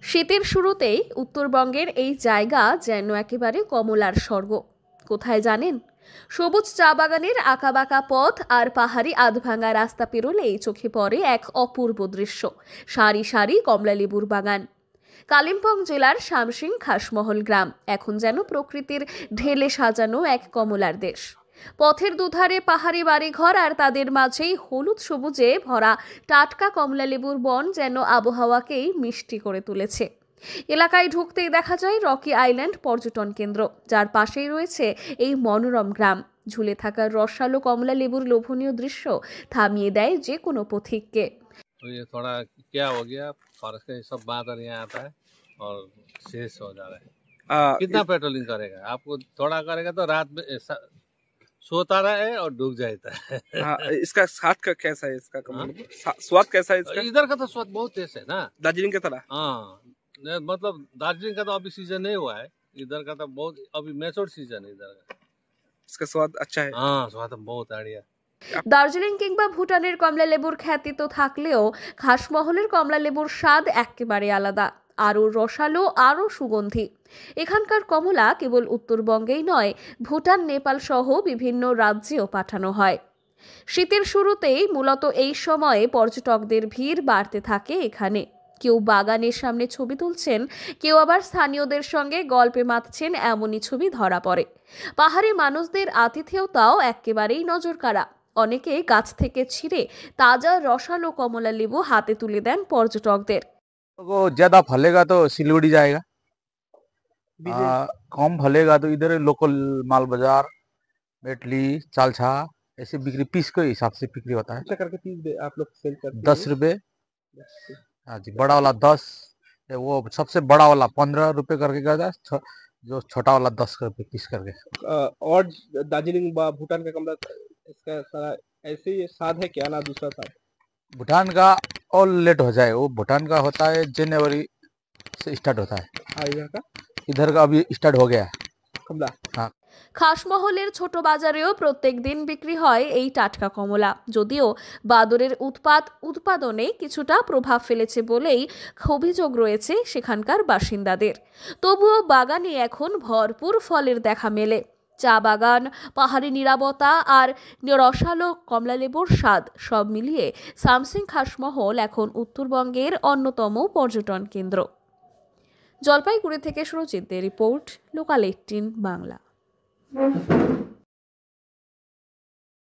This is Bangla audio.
শীতের শুরুতেই উত্তরবঙ্গের এই জায়গা যেন একেবারে কমলার স্বর্গ। কোথায় জানেন? সবুজ চা বাগানের আঁকাবাঁকা পথ আর পাহাড়ি আধভাঙা রাস্তা পেরোলেই চোখে পড়ে এক অপূর্ব দৃশ্য। সারি সারি কমলালেবুর বাগান। কালিম্পং জেলার শামসিং খাসমহল গ্রাম এখন যেন প্রকৃতির ঢেলে সাজানো এক কমলার দেশ। পথের দুধারে পাহাড়ি বাড়িঘর আর তাদের মাঝেই হলুদ সবুজে ভরা টাটকা কমলালেবুর বন যেন আবহাওয়াকেই মিষ্টি করে তুলেছে। এলাকায় ঢুকতেই দেখা যায় রকি আইল্যান্ড পর্যটন কেন্দ্র, যার পাশেই রয়েছে এই মনোরম গ্রাম। ঝুলে থাকা রসালো কমলালেবুর লোভনীয় দৃশ্য থামিয়ে দেয় যে কোনো পথিককে। तो ये थोड़ा क्या हो गया, बारिश का सब बादल यहाँ आता है और शेष हो जा रहा है। कितना पेट्रोलिंग करेगा? आपको थोड़ा करेगा तो रात में सोता रहे और डूब जाता है। इसका स्वाद का कैसा है? इसका स्वाद कैसा है इसका? इधर का तो स्वाद बहुत तेज है ना, दार्जिलिंग की तरह। हाँ, मतलब दार्जिलिंग का तो अभी सीजन नहीं हुआ है, इधर का तो बहुत अभी मैच्योर सीजन है इधर का। इसका स्वाद अच्छा है। हाँ, स्वाद बहुत बढ़िया। দার্জিলিং কিংবা ভুটানের কমলালেবুর খ্যাতি তো থাকলেও খাসমহলের কমলালেবুর স্বাদ একেবারে আলাদা, আরও রসালো, আরও সুগন্ধি। এখানকার কমলা কেবল উত্তরবঙ্গেই নয়, ভুটান, নেপাল সহ বিভিন্ন রাজ্যেও পাঠানো হয়। শীতের শুরুতেই মূলত এই সময়ে পর্যটকদের ভিড় বাড়তে থাকে এখানে। কেউ বাগানের সামনে ছবি তুলছেন, কেউ আবার স্থানীয়দের সঙ্গে গল্পে মাতছেন, এমনই ছবি ধরা পড়ে। পাহাড়ি মানুষদের আতিথেয়তাও একেবারেই নজরকাড়া। অনেকে গাছ থেকে ছিঁড়ে তাজা রসালো কমলা লেবু হাতে তুলে দেন পর্যটকদের। वो ज्यादा फलेगा तो सिलगुड़ी जाएगा, कम फलेगा तो इधर लोकल माल बाजार, मेटली, चालछा ऐसे बिक्री पीस के हिसाब से बिक्री होता है। करके पीस आप लोग सेल करते हैं? 10 रुपए। हाँ जी, बड़ा वाला 10, वो सबसे बड़ा वाला 15 रुपए करके करता है, जो छोटा वाला 10 रुपए पीस करके। और दार्जिलिंग व भूटान का कमला इसका सारा ऐसे ही स्वाद है क्या ना दूसरा स्वाद? भूटान का और लेट हो जाए, वो भूटान का होता है जनवरी से स्टार्ट होता है, इधर का अभी स्टार्ट हो गया कमला। हाँ। খাসমহলের ছোট বাজারেও প্রত্যেক দিন বিক্রি হয় এই টাটকা কমলা। যদিও বাদরের উৎপাদনে কিছুটা প্রভাব ফেলেছে বলেই অভিযোগ রয়েছে সেখানকার বাসিন্দাদের, তবুও বাগানে এখন ভরপুর ফলের দেখা মেলে। চা বাগান, পাহাড়ি নিরাপত্তা আর রসালো কমলালেবুর স্বাদ সব মিলিয়ে শামসিং খাসমহল এখন উত্তরবঙ্গের অন্যতম পর্যটন কেন্দ্র। জলপাইগুড়ি থেকে সুরজিতের রিপোর্ট, লোকাল 18 বাংলা।